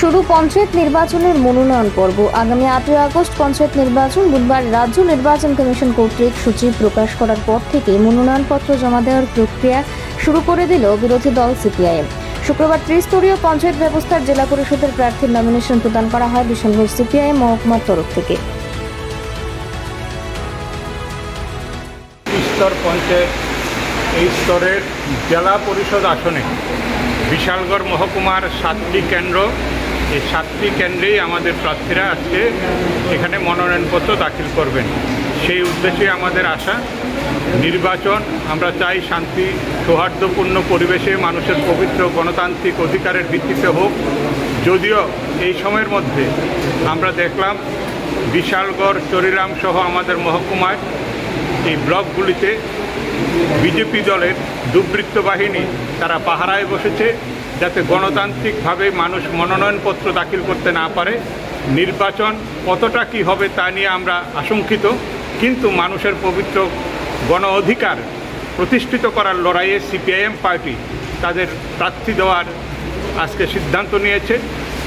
শুরু পঞ্চায়েত নির্বাচনের মনোনয়ন পর্ব। আগামী 8ই আগস্ট পঞ্চায়েত নির্বাচন। বুধবার রাজ্য নির্বাচন কমিশন কর্তৃক সূচি প্রকাশ করার পর থেকে মনোনয়নপত্র জমা দেওয়ার প্রক্রিয়া শুরু করে দিল বিরোধী দল সিপিআইএম। শুক্রবার ত্রিস্তরীয় পঞ্চায়েত ব্যবস্থার জেলা পরিষদের প্রার্থীর নমিনেশন প্রদান করা হয় বিশনগঞ্জ সিপিআইএম মহকুমার তরফ থেকে। স্তর পঞ্চায়েত এই স্তরের জেলা পরিষদ আসনে বিশালগড় মহকুমার 7টি কেন্দ্র, এই 7টি কেন্দ্রেই আমাদের প্রার্থীরা আজকে এখানে মনোনয়নপত্র দাখিল করবেন। সেই উদ্দেশ্যে আমাদের আশা, নির্বাচন আমরা চাই শান্তি সৌহার্দ্যপূর্ণ পরিবেশে মানুষের পবিত্র গণতান্ত্রিক অধিকারের ভিত্তিতে হোক। যদিও এই সময়ের মধ্যে আমরা দেখলাম বিশালগড়, চরিরাম সহ আমাদের মহকুমায় এই ব্লকগুলিতে বিজেপি দলের দুর্বৃত্ত বাহিনী তারা পাহারায় বসেছে, যাতে গণতান্ত্রিকভাবে মানুষ মনোনয়নপত্র দাখিল করতে না পারে। নির্বাচন কতটা কি হবে তা নিয়ে আমরা আশঙ্কিত, কিন্তু মানুষের পবিত্র গণ অধিকার প্রতিষ্ঠিত করার লড়াইয়ে সিপিআইএম পার্টি তাদের প্রার্থী দেওয়ার আজকে সিদ্ধান্ত নিয়েছে।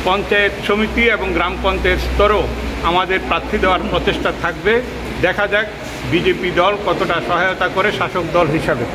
পঞ্চায়েত সমিতি এবং গ্রাম পঞ্চায়েত স্তরেও আমাদের প্রার্থী দেওয়ার প্রচেষ্টা থাকবে। দেখা যাক বিজেপি দল কতটা সহায়তা করে শাসক দল হিসাবে।